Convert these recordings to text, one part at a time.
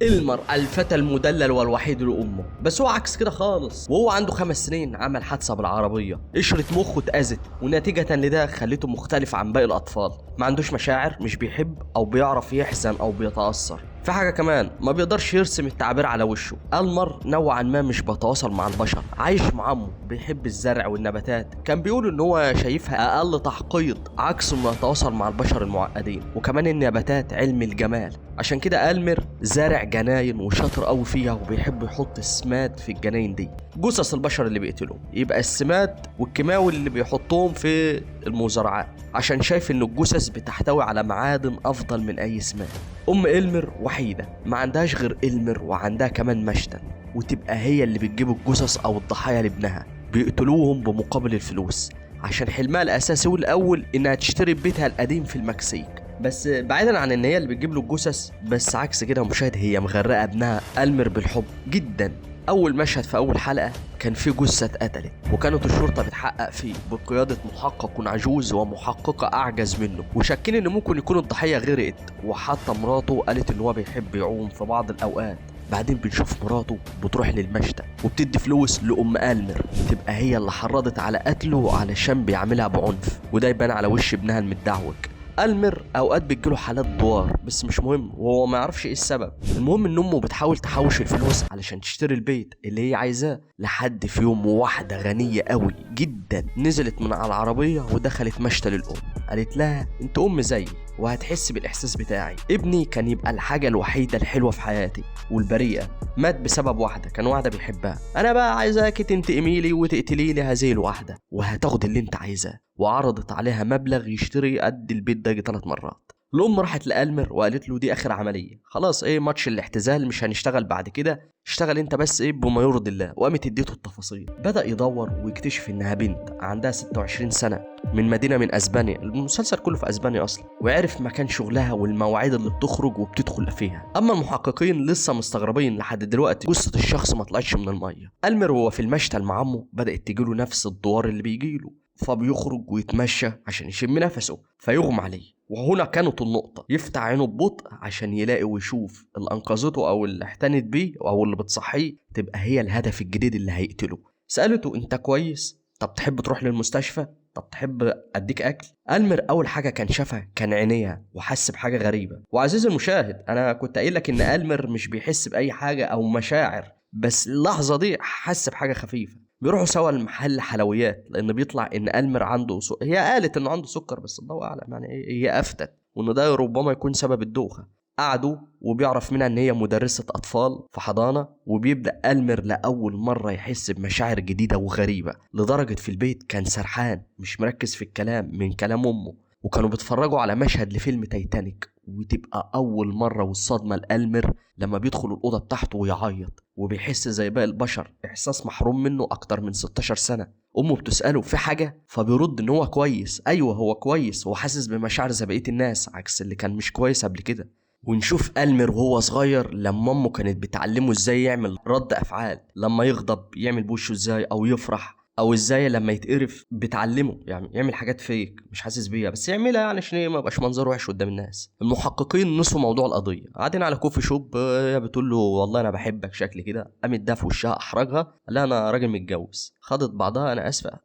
إلمر الفتى المدلل والوحيد لأمه، بس هو عكس كده خالص. وهو عنده 5 سنين عمل حادثة بالعربية، قشرة مخه اتأذت، ونتيجة لده خلته مختلف عن باقي الأطفال. ما عندوش مشاعر، مش بيحب أو بيعرف يحزن أو بيتأثر. في حاجة كمان، ما بيقدرش يرسم التعبير على وشه. ألمر نوعا ما مش بيتواصل مع البشر، عايش مع عمه، بيحب الزرع والنباتات. كان بيقول ان هو شايفها اقل تعقيد، عكس انه يتواصل مع البشر المعقدين. وكمان النباتات علم الجمال، عشان كده ألمر زارع جناين وشاطر قوي فيها، وبيحب يحط السماد في الجناين دي، جثث البشر اللي بيقتلوا يبقى السماد والكيماوي اللي بيحطوهم في المزارعات، عشان شايف ان الجثث بتحتوي على معادن افضل من اي سماد. ام إلمر وحيده، ما عندهاش غير إلمر، وعندها كمان مشتل، وتبقى هي اللي بتجيب الجثث او الضحايا لابنها، بيقتلوهم بمقابل الفلوس، عشان حلمها الاساسي والاول انها تشتري بيتها القديم في المكسيك. بس بعيدا عن ان هي اللي بتجيب له الجثث، بس عكس كده مشاهد، هي مغرقه ابنها ألمر بالحب جدا. اول مشهد في اول حلقه كان في جثه اتقتلت، وكانت الشرطه بتحقق فيه بقياده محقق عجوز ومحققه اعجز منه، وشاكين ان ممكن يكون الضحيه غرقت. وحتى مراته قالت ان هو بيحب يعوم في بعض الاوقات. بعدين بنشوف مراته بتروح للمشتى وبتدي فلوس لأم ألمر، تبقى هي اللي حرضت على قتله علشان بيعملها بعنف، وده يبان على وش ابنها المدعوج. ألمر اوقات بتجيله حالات دوار، بس مش مهم، وهو ما يعرفش ايه السبب. المهم ان امه بتحاول تحوش الفلوس علشان تشتري البيت اللي هي عايزاه، لحد في يوم واحده غنيه قوي جدا نزلت من على العربيه ودخلت مشتل الام، قالت لها انت ام زيي وهتحس بالاحساس بتاعي. ابني كان يبقى الحاجه الوحيده الحلوه في حياتي والبريئه، مات بسبب واحده كان واحده بيحبها. انا بقى عايزاكي تنتقمي لي وتقتلي لي هذه الواحده، وهتاخد اللي انت عايزاه. وعرضت عليها مبلغ يشتري قد البيت ده 3 مرات. الام راحت لألمر وقالت له دي اخر عمليه، خلاص ايه ماتش الاعتزال، مش هنشتغل بعد كده، اشتغل انت بس ايه بما يرضي الله. وقامت اديته التفاصيل. بدا يدور ويكتشف انها بنت عندها 26 سنه من مدينه من اسبانيا، المسلسل كله في اسبانيا اصلا، وعرف مكان شغلها والمواعيد اللي بتخرج وبتدخل فيها. اما المحققين لسه مستغربين لحد دلوقتي جثه الشخص ما طلعتش من الميه. ألمر وهو في المشتل مع عمه بدات تجيله نفس الدوار اللي بيجيله، فبيخرج ويتمشى عشان يشم نفسه فيغمى عليه. وهنا كانت النقطة، يفتح عينه ببطء عشان يلاقي ويشوف اللي أنقذته أو اللي احتنت بيه أو اللي بتصحيه تبقى هي الهدف الجديد اللي هيقتله. سألته أنت كويس؟ طب تحب تروح للمستشفى؟ طب تحب أديك أكل؟ ألمر أول حاجة كان شافها كان عينيها، وحس بحاجة غريبة. وعزيزي المشاهد، أنا كنت قايل لك إن ألمر مش بيحس بأي حاجة أو مشاعر، بس اللحظة دي حس بحاجة خفيفة. بيروحوا سوا لمحل حلويات، لان بيطلع ان ألمر عنده هي قالت انه عنده سكر، بس الله اعلم يعني ايه، هي افتت وان ده ربما يكون سبب الدوخه. قعدوا وبيعرف منها ان هي مدرسه اطفال في حضانه، وبيبدا ألمر لاول مره يحس بمشاعر جديده وغريبه، لدرجه في البيت كان سرحان مش مركز في الكلام من كلام امه. وكانوا بيتفرجوا على مشهد لفيلم تايتانيك، وتبقى اول مره والصدمه لألمر لما بيدخل الاوضه بتاعته ويعيط، وبيحس زي باقي البشر احساس محروم منه اكتر من 16 سنه. امه بتساله في حاجه، فبيرد ان هو كويس. ايوه هو كويس، وحاسس بمشاعر زي بقيه الناس، عكس اللي كان مش كويس قبل كده. ونشوف ألمر وهو صغير لما امه كانت بتعلمه ازاي يعمل رد افعال، لما يغضب يعمل بوشه ازاي، او يفرح، او ازاي لما يتقرف بتعلمه يعني يعمل حاجات فيك مش حاسس بيها، بس يعملها يعني عشان ما يبقاش منظره وحش قدام الناس. المحققين نسوا موضوع القضيه، قاعدين على كوفي شوب، هي بتقول له والله انا بحبك شكل كده، قامت ده في وشها احرجها، قال لها انا راجل متجوز. خدت بعضها انا اسفه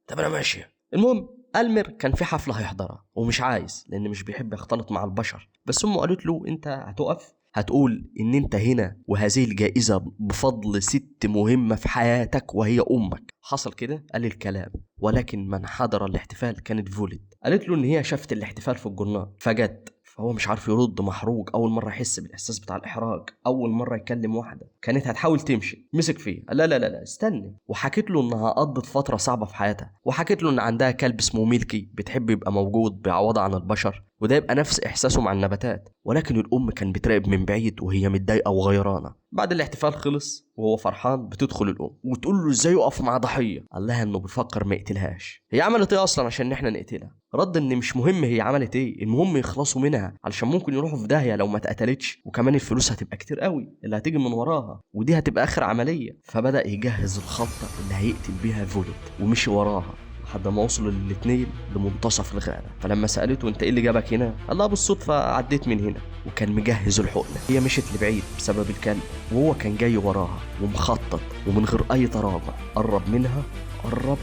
طب انا ماشيه. المهم ألمر كان في حفله هيحضرها ومش عايز، لان مش بيحب يختلط مع البشر، بس امه قالت له انت هتقف، هتقول ان انت هنا وهذه الجائزة بفضل ست مهمة في حياتك وهي امك. حصل كده، قال الكلام، ولكن من حضر الاحتفال كانت فوليد. قالت له ان هي شافت الاحتفال في الجورنال فجت، فهو مش عارف يرد، محروق، اول مرة يحس بالاحساس بتاع الاحراج، اول مرة يكلم واحدة كانت هتحاول تمشي. مسك فيه، لا لا لا لا استنى، وحكيت له انها قضت فترة صعبة في حياتها، وحكيت له ان عندها كلب اسمه ميلكي بتحب يبقى موجود بيعوضها عن البشر، وده يبقى نفس احساسه مع النباتات. ولكن الام كان بتراقب من بعيد وهي متضايقه وغيرانه. بعد الاحتفال خلص وهو فرحان، بتدخل الام وتقول له ازاي يقف مع ضحيه، قال لها انه بيفكر ما يقتلهاش. هي عملت ايه اصلا عشان احنا نقتلها؟ رد ان مش مهم هي عملت ايه، المهم يخلصوا منها علشان ممكن يروحوا في داهيه لو ما اتقتلتش، وكمان الفلوس هتبقى كتير قوي اللي هتيجي من وراها، ودي هتبقى اخر عمليه. فبدا يجهز الخطه اللي هيقتل بيها فوليت، ومشي وراها لحد ما وصلوا الاتنين لمنتصف الغابة. فلما سألته انت ايه اللي جابك هنا؟ قال لها بالصدفة عديت من هنا، وكان مجهز الحقنة. هي مشت لبعيد بسبب الكلب، وهو كان جاي وراها ومخطط، ومن غير اي تراجع قرب منها. قرب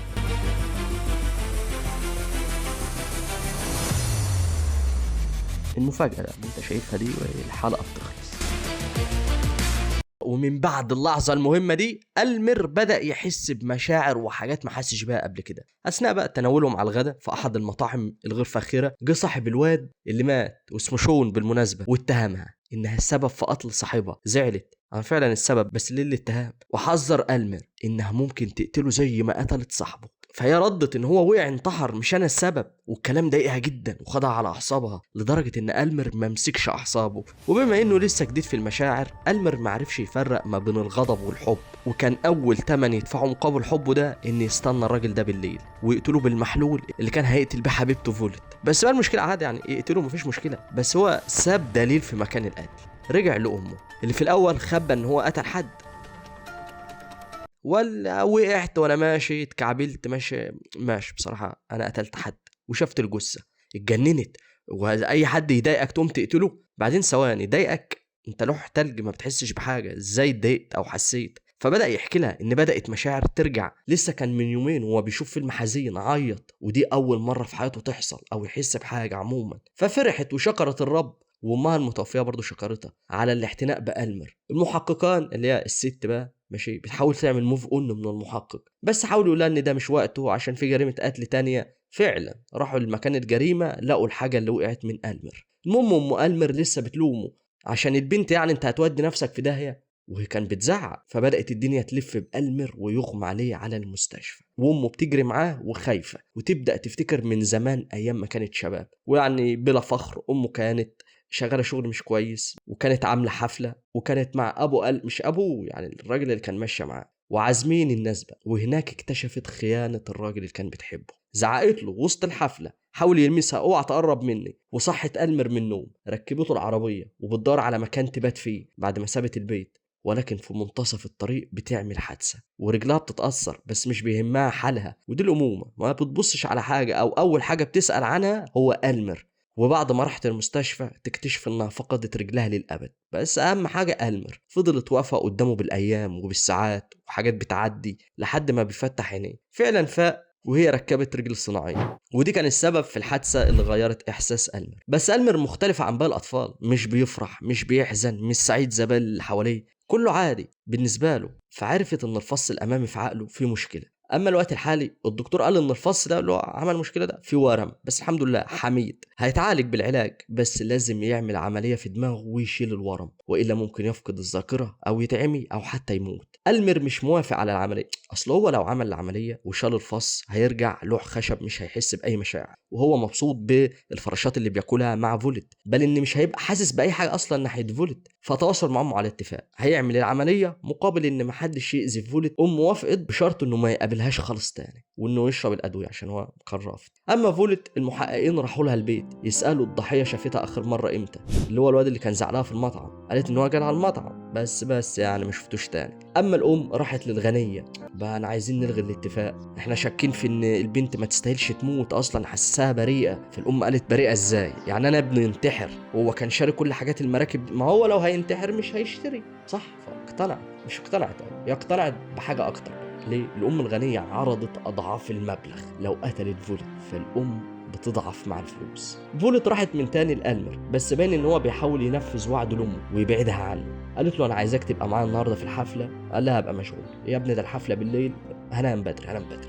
المفاجأة اللي انت شايفها دي والحلقة بتخلص. ومن بعد اللحظة المهمة دي ألمر بدأ يحس بمشاعر وحاجات ما حسش بيها قبل كده. أثناء بقى تناولهم على الغداء في أحد المطاعم الغير فاخرة، جه صاحب الواد اللي مات واسمه شون بالمناسبة، واتهمها إنها السبب في قتل صاحبها. زعلت عن فعلا السبب بس ليه الاتهام، وحذر ألمر إنها ممكن تقتله زي ما قتلت صاحبه. فهي ردت ان هو وقع انتحر مش انا السبب، والكلام ضايقها جدا وخدها على اعصابها لدرجه ان ألمر ما مسكش اعصابه. وبما انه لسه جديد في المشاعر، ألمر ما عرفش يفرق ما بين الغضب والحب، وكان اول تمن يدفعه مقابل حبه ده ان يستنى الراجل ده بالليل ويقتله بالمحلول اللي كان هيقتل بيه حبيبته فولت. بس بقى المشكله عادي يعني يقتله مفيش مشكله، بس هو ساب دليل في مكان القتل. رجع لامه اللي في الاول خبى ان هو قتل حد، ولا وقعت وانا ماشي اتكعبلت ماشي بصراحه انا قتلت حد وشفت الجثه اتجننت. واي حد يضايقك تقوم تقتله؟ بعدين ثواني ضايقك؟ انت لوح تلج ما بتحسش بحاجه، ازاي اتضايقت او حسيت؟ فبدا يحكي لها ان بدات مشاعر ترجع. لسه كان من يومين وهو بيشوف فيلم حزين عيط، ودي اول مره في حياته تحصل او يحس بحاجه عموما. ففرحت وشكرت الرب، وامها المتوفيه برضه شكرتها على الاعتناء بألمر. المحققان اللي هي الست بقى ماشي بتحاول تعمل موف اون من المحقق، بس حاولوا يقولوا ان ده مش وقته عشان في جريمه قتل تانية. فعلا راحوا لمكان الجريمه لقوا الحاجه اللي وقعت من ألمر. المهم ام ألمر لسه بتلومه عشان البنت يعني انت هتودي نفسك في داهيه، وهي كان بتزعق. فبدات الدنيا تلف بألمر ويغمى عليه على المستشفى، وامه بتجري معاه وخايفه وتبدا تفتكر من زمان ايام ما كانت شباب. ويعني بلا فخر امه كانت شغاله شغل مش كويس، وكانت عامله حفله، وكانت مع ابو مش ابوه يعني الراجل اللي كان ماشيه معاه، وعازمين الناس بقى. وهناك اكتشفت خيانه الراجل اللي كان بتحبه. زعقت له وسط الحفله، حاول يلمسها اوعى تقرب مني، وصحت ألمر من النوم. ركبته العربيه وبتدور على مكان تبات فيه بعد ما سابت البيت، ولكن في منتصف الطريق بتعمل حادثه ورجلها بتتاثر، بس مش بيهمها حالها. ودي الامومه، ما بتبصش على حاجه، او اول حاجه بتسال عنها هو ألمر. وبعد ما راحت المستشفى تكتشف انها فقدت رجلها للابد، بس اهم حاجه ألمر فضلت واقفه قدامه بالايام وبالساعات وحاجات بتعدي لحد ما بيفتح عينيه. فعلا فاق وهي ركبت رجل صناعيه، ودي كان السبب في الحادثه اللي غيرت احساس ألمر. بس ألمر مختلف عن باقي الاطفال، مش بيفرح مش بيحزن مش سعيد زي باقي اللي حواليه، كله عادي بالنسبه له. فعرفت ان الفص الامامي في عقله فيه مشكله. اما الوقت الحالي الدكتور قال ان الفص ده اللي هو عمل مشكله ده فيه ورم، بس الحمد لله حميد هيتعالج بالعلاج، بس لازم يعمل عمليه في دماغه ويشيل الورم، والا ممكن يفقد الذاكره او يتعمي او حتى يموت. ألمر مش موافق على العمليه، اصل هو لو عمل العمليه وشال الفص هيرجع لوح خشب مش هيحس باي مشاعر، وهو مبسوط بالفراشات اللي بياكلها مع فولت، بل ان مش هيبقى حاسس باي حاجه اصلا ناحيه فولت. فتواصل معهم على اتفاق هيعمل العمليه مقابل ان محدش يأذي فولت. وافقت بشرط انه ما يقابلهاش خالص تاني، وانه يشرب الادويه عشان هو كان رافض. اما فولت المحققين راحوا لها البيت يسالوا الضحيه شافتها اخر مره امتى، اللي هو الواد اللي كان زعلها في المطعم. قالت ان هو كان على المطعم بس يعني ما شفتوش تاني. اما الام راحت للغنيه بقى انا عايزين نلغي الاتفاق، احنا شاكين في ان البنت ما تستاهلش تموت اصلا، حسها بريئه. فالام قالت بريئه ازاي يعني؟ انا ابني ينتحر وهو كان شاري كل حاجات المراكب، ما هو لو هينتحر مش هيشتري صح؟ فاقتنع مش اقتنعت، هي اقتنعت بحاجه اكتر. ليه؟ الام الغنيه عرضت اضعاف المبلغ لو قتلت فولت، فالام بتضعف مع الفلوس. فولت راحت من تاني لألمر، بس باين ان هو بيحاول ينفذ وعده لامه ويبعدها عنه. قالت له انا عايزاك تبقى معايا النهارده في الحفله. قال لها ابقى مشغول يا ابني، ده الحفله بالليل، هنام بدري.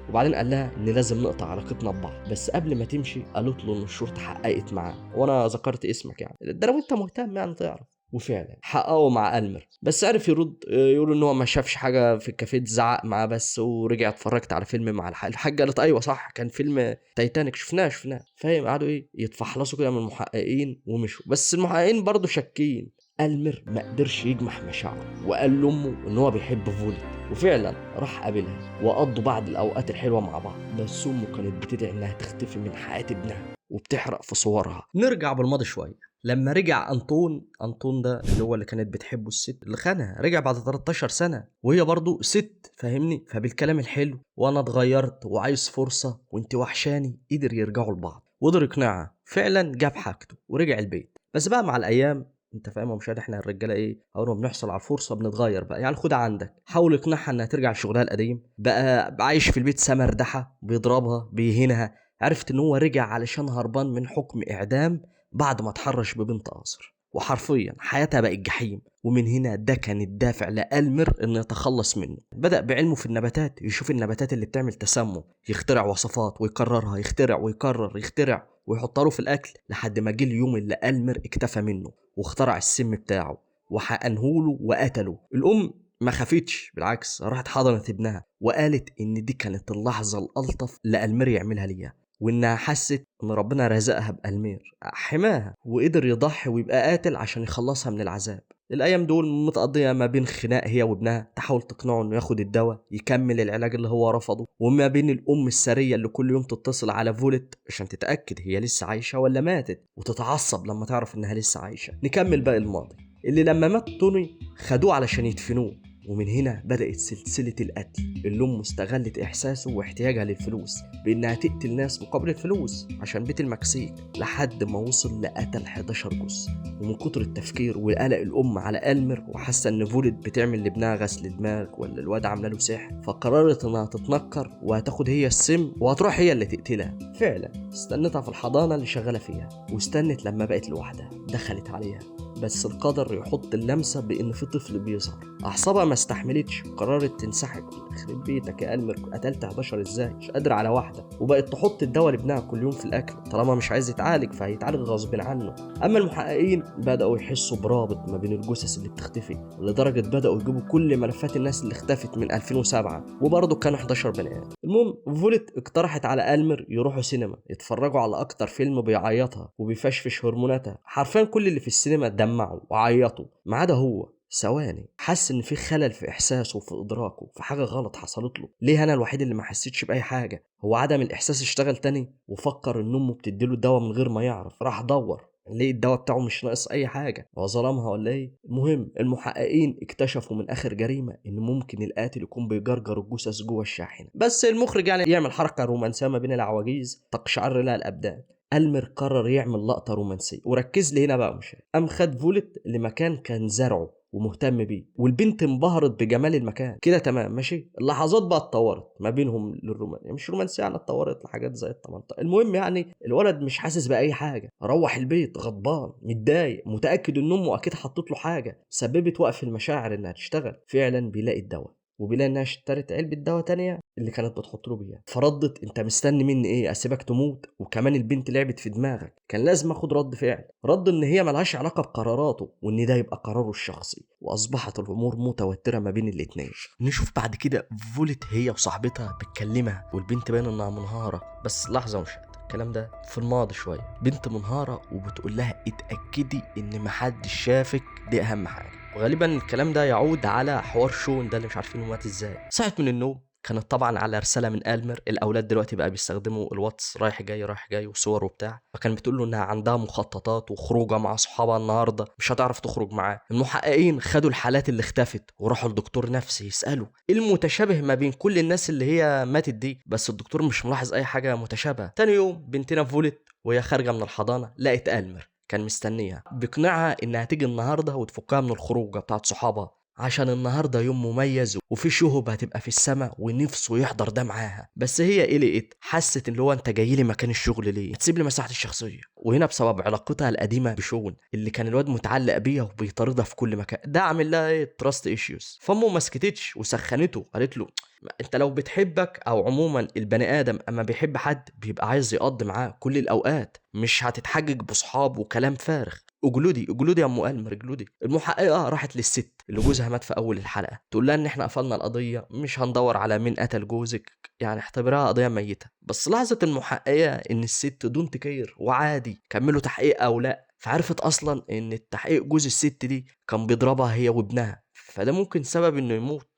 وبعدين قال لها ان لازم نقطع علاقتنا ببعض. بس قبل ما تمشي قالت له ان الشرطه حققت معاه، وانا ذكرت اسمك يعني، ده لو انت مهتم يعني تعرف. وفعلا حققوا مع ألمر، بس عرف يرد يقول ان هو ما شافش حاجه في الكافيه، زعق معاه بس ورجع. اتفرجت على فيلم مع الحاجه. قالت ايوه صح كان فيلم تايتانيك شفناه فاهم. قعدوا ايه يتفحلصوا كده من المحققين ومشوا، بس المحققين برضو شاكين. ألمر ما قدرش يجمح مشاعره وقال لامه ان هو بيحب فولت، وفعلا راح قابلها وقضوا بعض الاوقات الحلوه مع بعض. بس امه كانت بتدعي انها تختفي من حياه ابنها وبتحرق في صورها. نرجع بالماضي شويه لما رجع انطون ده اللي هو اللي كانت بتحبه الست اللي خانها، رجع بعد 13 سنه وهي برضو ست، فاهمني؟ فبالكلام الحلو وانا اتغيرت وعايز فرصه وانت وحشاني، قدر يرجعوا لبعض وقدر يقنعها. فعلا جاب حاجته ورجع البيت. بس بقى مع الايام، انت فاهم يا مشاهد، احنا الرجاله ايه، اول ما بنحصل على الفرصه بنتغير بقى. يعني خدها عندك، حاول اقنعها انها ترجع لشغلها القديم. بقى عايش في البيت سمردحه، بيضربها بيهينها. عرفت ان هو رجع علشان هربان من حكم اعدام بعد ما اتحرش ببنت قاصر، وحرفيا حياتها بقت جحيم. ومن هنا ده كان الدافع لألمر انه يتخلص منه. بدأ بعلمه في النباتات يشوف النباتات اللي بتعمل تسمم، يخترع وصفات ويكررها، يخترع ويكرر، يخترع ويحطها له في الاكل، لحد ما جه اليوم اللي ألمر اكتفى منه واخترع السم بتاعه وحقنهوله وقتله. الام ما خافتش، بالعكس راحت حضنت ابنها وقالت ان دي كانت اللحظه الالطف اللي ألمر يعملها ليها، وانها حست ان ربنا رزقها بألمير حماها وقدر يضحي ويبقى قاتل عشان يخلصها من العذاب. الايام دول متقضيه ما بين خناق هي وابنها تحاول تقنعه انه ياخد الدواء يكمل العلاج اللي هو رفضه، وما بين الام السريه اللي كل يوم تتصل على فولت عشان تتاكد هي لسه عايشه ولا ماتت، وتتعصب لما تعرف انها لسه عايشه. نكمل باقي الماضي اللي لما مات توني خدوه علشان يدفنوه. ومن هنا بدأت سلسلة القتل. الأم استغلت إحساسه واحتياجها للفلوس بإنها تقتل ناس مقابل الفلوس عشان بيت المكسيك، لحد ما وصل لقتل 11 جثة. ومن كتر التفكير وقلق الأم على ألمر، وحاسة إن فولت بتعمل لابنها غسل دماغ ولا الواد عامله له سحر، فقررت إنها تتنكر وهتاخد هي السم وهتروح هي اللي تقتلها. فعلا استنتها في الحضانة اللي شغالة فيها، واستنت لما بقت لوحدها دخلت عليها. بس القدر يحط اللمسة بإن في طفل بيظهر. أعصابها ما استحملتش وقررت تنسحب. يخرب بيتك يا ألمر، قتلت 11 إزاي؟ مش قادرة على واحدة. وبقت تحط الدواء لابنها كل يوم في الأكل، طالما مش عايز يتعالج فهيتعالج غصب عنه. أما المحققين بدأوا يحسوا برابط ما بين الجثث اللي بتختفي، لدرجة بدأوا يجيبوا كل ملفات الناس اللي اختفت من 2007، وبرضه كانوا 11 بني آدم. المهم فولت اقترحت على ألمر يروحوا سينما يتفرجوا على أكتر فيلم بيعيطها وبيفشفش هرموناتها. حرفيا كل اللي في السينما دمعوا وعيطوا ما عدا هو. ثواني حس ان في خلل في احساسه وفي ادراكه، في حاجه غلط حصلت له. ليه انا الوحيد اللي ما حسيتش باي حاجه؟ هو عدم الاحساس اشتغل تاني، وفكر ان امه بتديله الدواء من غير ما يعرف. راح دور ليه الدواء بتاعه مش ناقص اي حاجه، هو ظلمها ولا ايه؟ المهم المحققين اكتشفوا من اخر جريمه ان ممكن القاتل يكون بيجرجر الجثث جوه الشاحنه. بس المخرج يعني يعمل حركه رومانسيه ما بين العواجيز تقشعر لها الابدان. ألمر قرر يعمل لقطة رومانسية، وركز لي هنا بقى مش قام خد فولت لمكان كان زرعه ومهتم بيه، والبنت انبهرت بجمال المكان. كده تمام ماشي. اللحظات بقى اتطورت ما بينهم للرومان، يعني مش رومانسية، يعني اتطورت لحاجات زي الطمانطة. المهم يعني الولد مش حاسس بأي حاجة، روح البيت غضبان متضايق متأكد ان امه اكيد حطت له حاجة سببت وقف المشاعر انها تشتغل. فعلا بيلاقي الدواء، وبيلاقي انها اشترت علبة دواء تانية اللي كانت بتحط له بيها. فردت انت مستني مني ايه؟ اسيبك تموت؟ وكمان البنت لعبت في دماغك. كان لازم اخد رد فعل. رد ان هي ملهاش علاقة بقراراته، وان ده يبقى قراره الشخصي. واصبحت الامور متوترة ما بين الاتنين. نشوف بعد كده فولت هي وصاحبتها بتكلمها، والبنت باين انها منهارة. بس لحظة مش الكلام ده في الماضي شوية. بنت منهارة وبتقول لها اتأكدي ان محدش شافك، دي اهم حاجة. وغالبا الكلام ده يعود على حوار شون ده اللي مش عارفين مات ازاي. صحت من النوم كانت طبعا على رساله من ألمر. الاولاد دلوقتي بقى بيستخدموا الواتس رايح جاي رايح جاي وصور وبتاع، فكان بتقول له انها عندها مخططات وخروجه مع صحابها النهارده مش هتعرف تخرج معاه. المحققين خدوا الحالات اللي اختفت وراحوا لدكتور نفسي يسالوا ايه المتشابه ما بين كل الناس اللي هي ماتت دي، بس الدكتور مش ملاحظ اي حاجه متشابهه. تاني يوم بنتنا فولت وهي خارجه من الحضانه لقت ألمر كان مستنيها، بيقنعها انها تيجي النهارده وتفكها من الخروجه بتاعت صحابها عشان النهارده يوم مميز وفي شهب هتبقى في السماء ونفسه يحضر ده معاها. بس هي قلقت، حست ان هو انت جاي لي مكان الشغل ليه؟ تسيب لي مساحتي الشخصيه. وهنا بسبب علاقتها القديمه بشون اللي كان الواد متعلق بيها وبيطاردها في كل مكان، ده عامل لها ايه؟ تراست ايشيوز. فامه ما سكتتش وسخنته، قالت له انت لو بتحبك او عموما البني ادم اما بيحب حد بيبقى عايز يقضي معاه كل الاوقات، مش هتتحجج بصحاب وكلام فارغ. اجلودي يا ام ألمر اجلودي. المحققه راحت للست اللي جوزها مات في اول الحلقه تقول لها ان احنا قفلنا القضيه، مش هندور على مين قتل جوزك، يعني اعتبرها قضيه ميته. بس لاحظت المحققه ان الست دون تكير وعادي كملوا تحقيق او لا، فعرفت اصلا ان التحقيق جوز الست دي كان بيضربها هي وابنها، فده ممكن سبب انه يموت.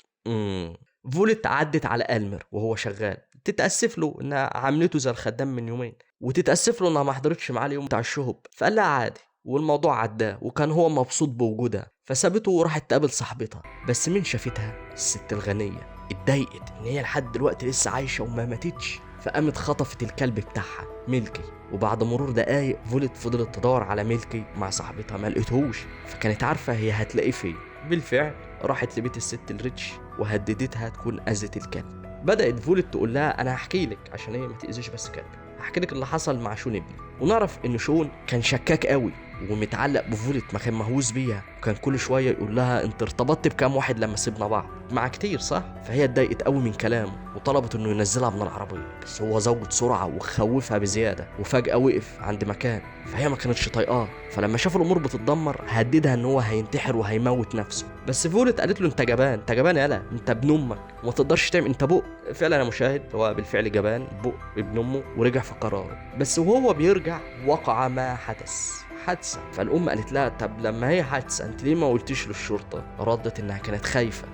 فولت عدت على ألمر وهو شغال، تتأسف له انها عملته زي الخدام من يومين، وتتأسف له انها ما حضرتش معاه اليوم بتاع الشهب، فقال لها عادي والموضوع عداه وكان هو مبسوط بوجودها، فسابته وراحت تقابل صاحبتها. بس مين شافتها؟ الست الغنية. اتضايقت ان هي لحد دلوقتي لسه عايشة وما ماتتش، فقامت خطفت الكلب بتاعها ميلكي. وبعد مرور دقايق فولت فضلت تدور على ميلكي مع صاحبتها، ما لقيتهوش، فكانت عارفة هي هتلاقيه فين. بالفعل راحت لبيت الست الريتش وهددتها تكون أذت الكلب. بدأت فولت تقول لها أنا هحكي لك عشان هي ما تأذيش بس كلبي، هحكي لك اللي حصل مع شون ابني. ونعرف ان شون كان شكاك قوي ومتعلق بفولت، ما كان مهووس بيها، وكان كل شويه يقول لها انت ارتبطت بكام واحد لما سيبنا بعض؟ مع كتير صح؟ فهي اتضايقت قوي من كلامه وطلبت انه ينزلها من العربيه، بس هو زود سرعه وخوفها بزياده، وفجاه وقف عند مكان، فهي ما كانتش طايقاه. فلما شاف الامور بتتدمر هددها ان هو هينتحر وهيموت نفسه. بس فولت قالت له انت جبان، انت جبان يالا، انت ابن امك وما تقدرش تعمل، انت بق. فعلا يا مشاهد هو بالفعل جبان بق ابن امه ورجع في قراره. بس وهو بيرجع وقع ما حدث، حادثة. فالأم قالت لها طب لما هي حادثة انت ليه ما قلتيش للشرطة؟ ردت انها كانت خايفة.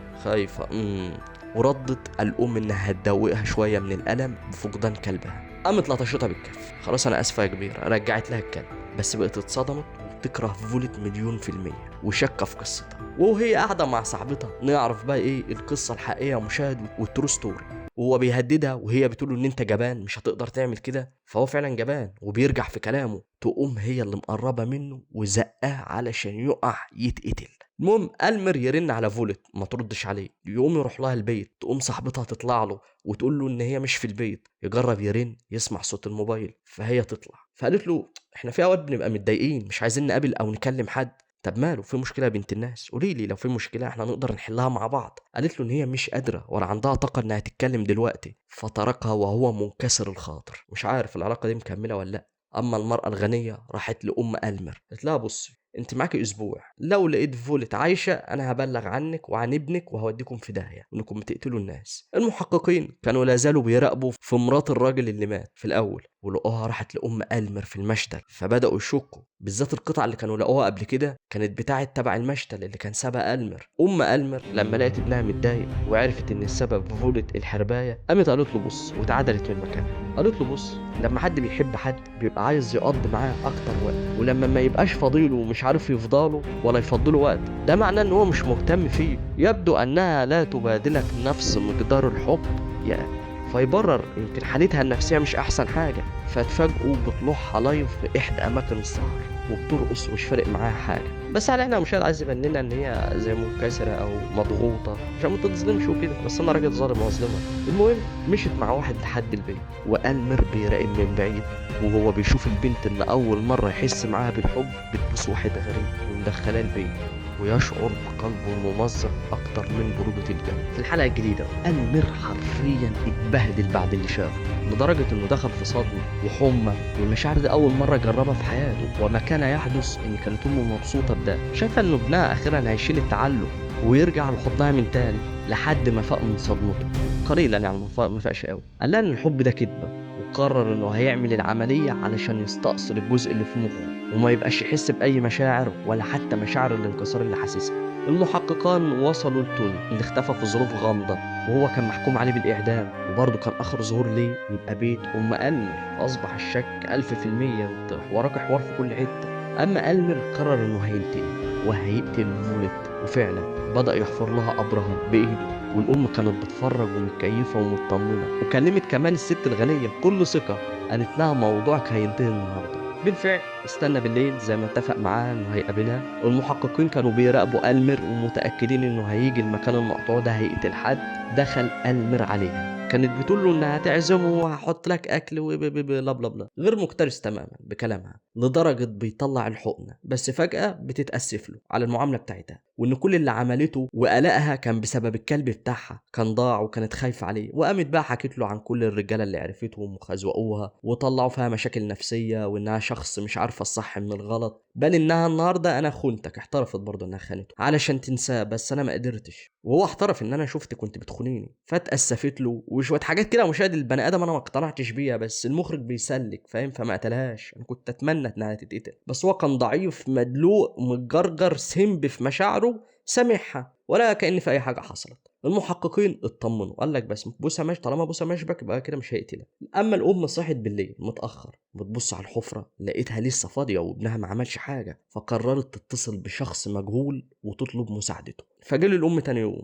وردت الأم انها هتدوقها شوية من الألم بفقدان كلبها. قامت لطشتها بالكف، خلاص انا اسفة يا كبيرة، رجعت لها الكلب. بس بقت اتصدمت وبتكره فولت 100% وشاكة في قصتها. وهي قاعدة مع صاحبتها نعرف بقى ايه القصة الحقيقية مشاهد والترو ستوري. وهو بيهددها وهي بتقول له ان انت جبان مش هتقدر تعمل كده، فهو فعلا جبان وبيرجع في كلامه. تقوم هي اللي مقربه منه وزقاه علشان يقع يتقتل. المهم ألمر يرن على فولت ما تردش عليه، يقوم يروح لها البيت، تقوم صاحبتها تطلع له وتقول له ان هي مش في البيت، يجرب يرن يسمع صوت الموبايل، فهي تطلع. فقالت له احنا في اوقات بنبقى متضايقين مش عايزين نقابل او نكلم حد. طب ماله، في مشكله يا بنت الناس؟ قولي لي لو في مشكله احنا نقدر نحلها مع بعض. قالت له ان هي مش قادره ولا عندها طاقه انها تتكلم دلوقتي، فتركها وهو منكسر الخاطر. مش عارف العلاقه دي مكمله ولا لا. اما المراه الغنيه راحت لام ألمر، قالت لها بصي انت معاكي اسبوع، لو لقيت فولت عايشه انا هبلغ عنك وعن ابنك وهوديكم في داهيه انكم بتقتلوا الناس. المحققين كانوا لا زالوا بيراقبوا في مرات الراجل اللي مات في الاول، ولقوها راحت لام ألمر في المشتل، فبداوا يشكوا، بالذات القطعه اللي كانوا لقوها قبل كده كانت بتاعه تبع المشتل اللي كان سبق ألمر. ام ألمر لما لقت ابنها متضايق وعرفت ان السبب فولت الحربايه، قامت قالت له بص واتعدلت من مكانها. قالت له بص لما حد بيحب حد بيبقى عايز يقضي معاه اكتر وقت، ولما ما يبقاش فاضيله ومش عارف يفضاله ولا يفضله وقت ده معناه ان هو مش مهتم فيه. يبدو انها لا تبادلك نفس مقدار الحب يعني، فيبرر يمكن حالتها النفسيه مش احسن حاجه. فتفاجئوا بطلوعها لايف في احدى اماكن السهر وبترقص ومش فارق معاها حاجه. بس على احنا مشاهد عايز يبان لنا ان هي زي منكسره او مضغوطه عشان ما تتظلمش وكده، بس انا راجل ظالم ومظلمه. المهم مشيت مع واحد لحد البيت، وألمر بيراقب من بعيد وهو بيشوف البنت اللي اول مره يحس معاها بالحب بتبوس واحد غريب ومدخلاه البيت، ويشعر بقلبه الممزق اكتر من برودة الجو. في الحلقه الجديده ألمر حرفيا اتبهدل بعد اللي شافه، لدرجه انه دخل في صدمه وحمى، والمشاعر دي اول مره جربها في حياته. وما كان يحدث ان كانت امه مبسوطه بده، شايفه ان ابنها اخيرا هيشيل التعلق ويرجع لحضنها من تاني، لحد ما فاق من صدمته قليلا يعني، ما فاقش قوي. قال لها ان الحب ده كدبه، وقرر انه هيعمل العمليه علشان يستأصل الجزء اللي في مخه وما يبقاش يحس باي مشاعر ولا حتى مشاعر الانكسار اللي حاسسها. المحققان وصلوا لتوني اللي اختفى في ظروف غامضه، وهو كان محكوم عليه بالاعدام، وبرضه كان اخر ظهور ليه يبقى بيت ام ألمر. اصبح الشك 1000% وراك حوار في كل حته. اما ألمر قرر انه هينتقم وهيقتل فولت، وفعلا بدأ يحفر لها قبرها بايده. والام كانت بتتفرج ومتكيفه ومطمنه، وكلمت كمان الست الغنيه بكل ثقه، قالت لها موضوعك هينتهي النهارده. بالفعل استنى بالليل زي ما اتفق معاه انه هيقابلها. والمحققين كانوا بيراقبوا ألمر ومتاكدين انه هيجي المكان المقطوع ده هيقتل حد. دخل ألمر عليها، كانت بتقول له انها هتعزمه وهحط لك اكل بلا بلا بلا، غير مكترث تماما بكلامها، لدرجه بيطلع الحقنه، بس فجاه بتتاسف له على المعامله بتاعتها، وان كل اللي عملته وقلقها كان بسبب الكلب بتاعها، كان ضاع وكانت خايفه عليه. وقامت بقى حكت له عن كل الرجاله اللي عرفتهم وخزوقوها وطلعوا فيها مشاكل نفسيه، وانها شخص مش عارفه الصح من الغلط، بل انها النهارده انا خنتك. احترفت برضه انها خانته علشان تنساه، بس انا ما قدرتش، وهو احترف ان انا شفتك كنت بتخونيني. فاتاسفت له وشويه حاجات كده مشاهد البني ادم انا ما اقتنعتش بيها، بس المخرج بيسلك فاهم، فما قتلهاش. انا كنت اتمنى انها تتقتل، بس هو كان ضعيف مدلوق متجرجر سمب في مشاعره، سامحها ولا كأن في اي حاجه حصلت. المحققين اطمنوا، قال لك بس بوسه ماشي، طالما بوسه مشبك يبقى كده مش هيقتلها. اما الام صحت بالليل متاخر، بتبص على الحفره لقيتها لسه فاضيه وابنها ما عملش حاجه، فقررت تتصل بشخص مجهول وتطلب مساعدته. فجه الام تاني يوم،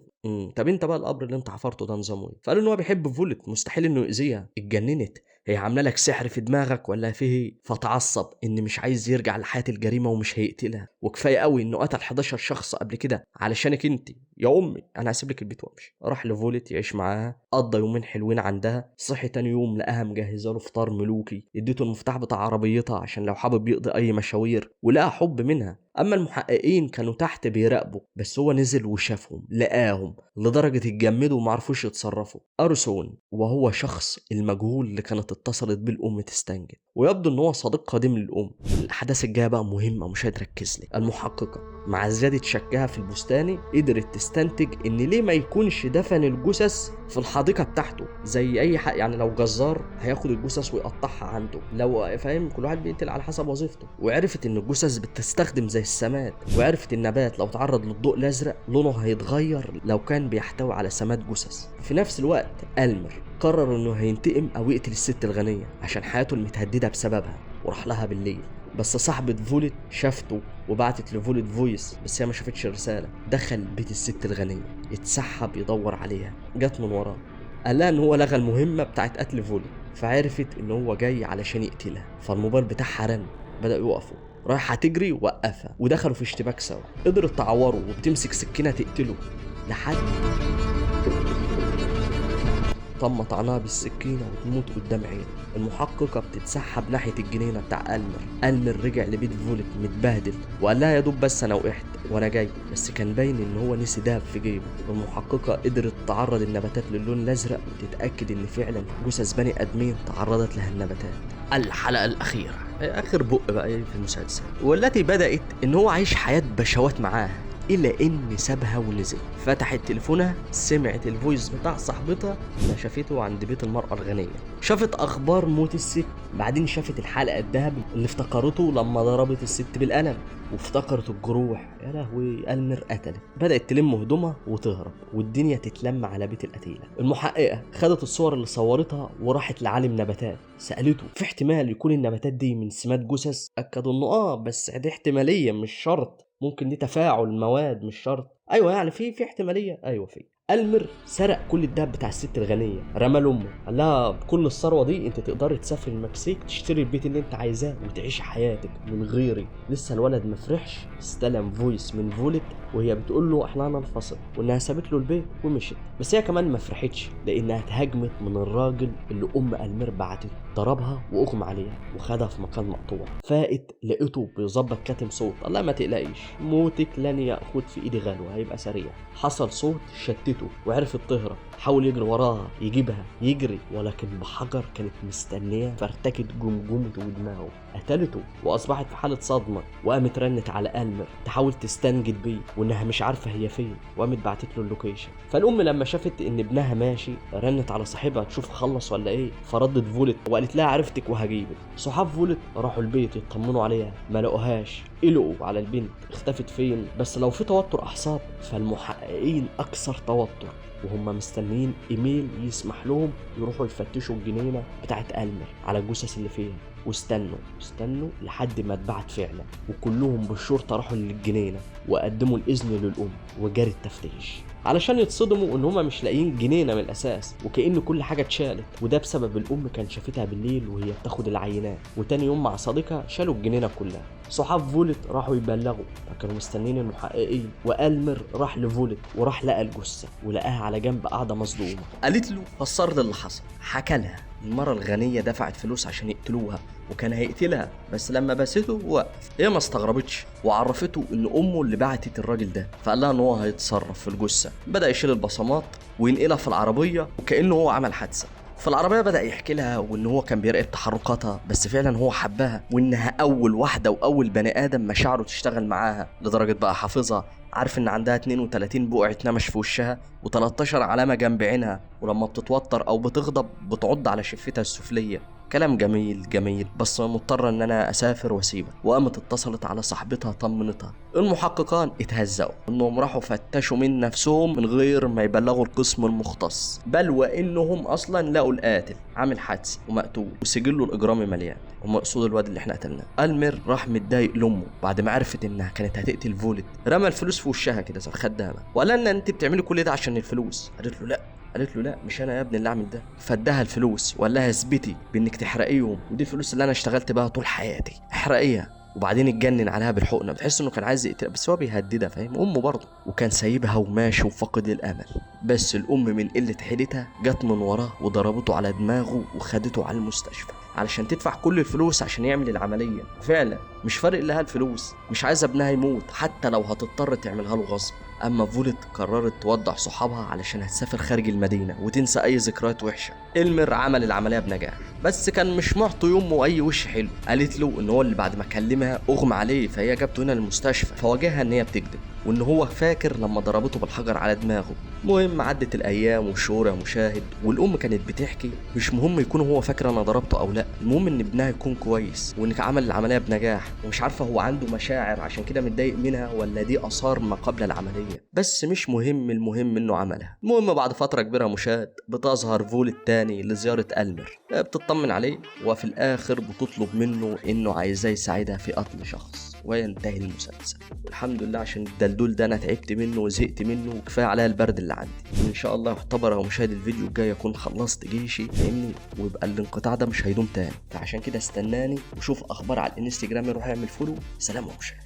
طب انت بقى القبر اللي انت حفرته ده نظامه ايه؟ فقالوا ان هو بيحب فولت، مستحيل انه يأذيها. اتجننت، هي عامله لك سحر في دماغك ولا فيه ايه؟ فتعصب ان مش عايز يرجع لحياه الجريمه ومش هيقتلها، وكفايه قوي انه قتل 11 شخص قبل كده علشانك انت يا امي، انا هسيب لك البيت وامشي. راح لفولت يعيش معاها، قضى يومين حلوين عندها. صحي تاني يوم لقاها مجهزه له فطار ملوكي، اديته المفتاح بتاع عربيتها عشان لو حابب يقضي اي مشاوير، ولقى حب منها. اما المحققين كانوا تحت بيراقبوا، بس هو نزل وشافهم لقاهم لدرجه اتجمدوا ومعرفوش يتصرفوا. ارسون وهو شخص المجهول اللي كانت اتصلت بيه الام تستنجد، ويبدو ان هو صديق قديم للام. الاحداث الجايه بقى مهمه، مش هتركز لي. المحققه مع زيادة شكها في البستاني قدرت تستنتج ان ليه ما يكونش دفن الجثث في الحديقة بتاعته زي اي حق. يعني لو جزار هياخد الجثث ويقطعها عنده، لو فاهم كل واحد بيقتل على حسب وظيفته. وعرفت ان الجثث بتستخدم زي السماد، وعرفت النبات لو تعرض للضوء الازرق لونه هيتغير لو كان بيحتوي على سماد جثث. في نفس الوقت ألمر قرر انه هينتقم او يقتل الست الغنية عشان حياته المتهددة بسببها، وراح لها بالليل. بس صاحبة فولت شافته وبعتت لفولت فويس، بس هي ما شافتش الرسالة. دخل بيت الست الغنية، اتسحب يدور عليها، جت من وراه، قال لها ان هو لغى المهمة بتاعت قتل فولت، فعرفت ان هو جاي علشان يقتلها. فالموبايل بتاعها رن، بدأوا يقفوا، رايحة تجري وقفها، ودخلوا في اشتباك سوا. قدرت تعوره وبتمسك سكينة تقتله لحد تم طعنها بالسكينة وتموت قدام عينه. المحققة بتتسحب ناحية الجنينة بتاع ألمر رجع لبيت فولت متبهدل وقال لها يا دوب بس أنا وقعت وأنا جاي، بس كان باين إن هو نسي دهب في جيبه. المحققة قدرت تعرض النباتات للون الأزرق وتتأكد إن فعلا جثث بني آدمين تعرضت لها النباتات. الحلقة الأخيرة آخر بق بقى في المسلسل، والتي بدأت إن هو عايش حياة بشوات معاها، إلا إن سابها ونزل. فتحت تليفونها، سمعت الفويس بتاع صاحبتها اللي شافته عند بيت المرأة الغنية، شافت أخبار موت الست، بعدين شافت الحلقة الذهبي اللي افتكرته لما ضربت الست بالقلم، وافتكرت الجروح. يا لهوي، ألمر قتلت. بدأت تلم هدومها وتهرب، والدنيا تتلم على بيت القتيلة. المحققة خدت الصور اللي صورتها وراحت لعالم نباتات، سألته في احتمال يكون النباتات دي من سمات جثث؟ أكدوا إنه بس دي احتمالية مش شرط، ممكن دي تفاعل مواد مش شرط. ايوه يعني في احتماليه، ايوه في. ألمر سرق كل الدهب بتاع الست الغنيه، رمى لامه، قال لها بكل الثروه دي انت تقدري تسافري المكسيك تشتري البيت اللي انت عايزاه وتعيشي حياتك من غيري. لسه الولد مفرحش، استلم فويس من فولت وهي بتقول له احنا هننفصل، وانها سابت له البيت ومشت. بس هي كمان مفرحتش لانها اتهاجمت من الراجل اللي ام ألمر بعتته، ضربها واغمى عليها وخدها في مكان مقطوع. فاقت لقيته بيظبط كاتم صوت، الله ما تقلقيش موتك لن ياخد في ايدي غلوه، هيبقى سريع. حصل صوت شتته وعرفت تهرب، حاول يجري وراها يجيبها، يجري ولكن بحجر كانت مستنيه، فارتكت جمجمته ودماغه، قتلته واصبحت في حاله صدمه. وقامت رنت على ألمر تحاول تستنجد بيه وانها مش عارفه هي فين، وقامت بعتت له اللوكيشن. فالام لما شافت ان ابنها ماشي رنت على صاحبها تشوف خلص ولا ايه، فردت فولت وقالت لها عرفتك وهجيبك. صحاب فولت راحوا البيت يطمنوا عليها، ما لقوهاش، قلقوا على البنت اختفت فين. بس لو في توتر اعصاب فالمحققين اكثر توتر، وهم مستنيين ايميل يسمح لهم يروحوا يفتشوا الجنينه بتاعت ألمر على الجثث اللي فيها. واستنوا لحد ما اتبعت فعلا، وكلهم بالشرطه راحوا للجنينه وقدموا الاذن للام وجري التفتيش علشان يتصدموا ان هما مش لاقيين جنينه من الاساس، وكأن كل حاجه اتشالت. وده بسبب الام كان شافتها بالليل وهي بتاخد العينات، وتاني يوم مع صديقها شالوا الجنينه كلها. صحاب فولت راحوا يبلغوا، فكانوا مستنين المحققين. وألمر راح لفولت وراح لقى الجثه ولقاها على جنب قاعده مصدومه. قالت له فسر لي اللي حصل، حكى لها المرة الغنية دفعت فلوس عشان يقتلوها وكان هيقتلها، بس لما بسته وقف. هي ما استغربتش وعرفته ان امه اللي بعتت الراجل ده، فقال لها ان هو هيتصرف في الجثة. بدأ يشيل البصمات وينقلها في العربية وكأنه هو عمل حادثة. في العربية بدأ يحكي لها وان هو كان بيراقب تحركاتها، بس فعلا هو حبها، وانها اول واحدة واول بني ادم مشاعره تشتغل معاها، لدرجة بقى حافظها، عارف ان عندها 32 بقعة نمش في وشها و13 علامة جنب عينها، ولما بتتوتر او بتغضب بتعض على شفتها السفلية. كلام جميل جميل، بس مضطر ان انا اسافر واسيبك. وقامت اتصلت على صاحبتها طمنتها. المحققان اتهزقوا انهم راحوا فتشوا من نفسهم من غير ما يبلغوا القسم المختص، بل وانهم اصلا لقوا القاتل عامل حادث ومقتول وسجله الاجرامي مليان، ومقصود الواد اللي احنا قتلناه. المير راح متضايق لامه بعد ما عرفت انها كانت هتقتل فولت، رمى الفلوس في وشها كده زي الخدامه وقال لها انت بتعملي كل ده عشان الفلوس. قالت له لا مش انا يا ابني اللي اعمل ده. فادها الفلوس وقال لها اثبتي بانك تحرقيهم، ودي الفلوس اللي انا اشتغلت بيها طول حياتي، احرقيها. وبعدين اتجنن عليها بالحقنه، بتحس انه كان عايز يقتلها بس هو بيهددها، فاهم؟ امه برضه. وكان سايبها وماشي وفقد الامل. بس الام من قله حيلتها جت من وراه وضربته على دماغه وخدته على المستشفى علشان تدفع كل الفلوس عشان يعمل العمليه. وفعلا مش فارق لها الفلوس، مش عايزه ابنها يموت حتى لو هتضطر تعملها له غصب. اما فولت قررت تودع صحابها علشان هتسافر خارج المدينه وتنسى اي ذكريات وحشه. المير عمل العمليه بنجاح، بس كان مش معطي يمه اي وش حلو. قالت له ان هو اللي بعد ما كلمها اغمى عليه، فهي جابته هنا المستشفى، فواجهها ان هي بتكذب وان هو فاكر لما ضربته بالحجر على دماغه. المهم عدت الايام والشهور يا مشاهد، والام كانت بتحكي مش مهم يكون هو فاكر انا ضربته او لا، المهم ان ابنها يكون كويس وانك عمل العمليه بنجاح، ومش عارفه هو عنده مشاعر عشان كده متضايق منها ولا دي اثار ما قبل العمليه، بس مش مهم، المهم انه عملها. المهم بعد فتره كبيره مشاهد بتظهر فولت تاني لزياره المير، بتطمن عليه وفي الاخر بتطلب منه انه عايزاه يساعدها في قتل شخص وينتهي المسلسل. والحمد لله عشان الدلدول ده انا تعبت منه وزهقت منه وكفايه عليا البرد اللي عندي. ان شاء الله يعتبر يا مشاهد الفيديو الجاي اكون خلصت جيشي، فاهمني؟ ويبقى الانقطاع ده مش هيدوم تاني، فعشان كده استناني وشوف اخبار على الانستجرام، روح اعمل فولو. سلام يا مشاهد.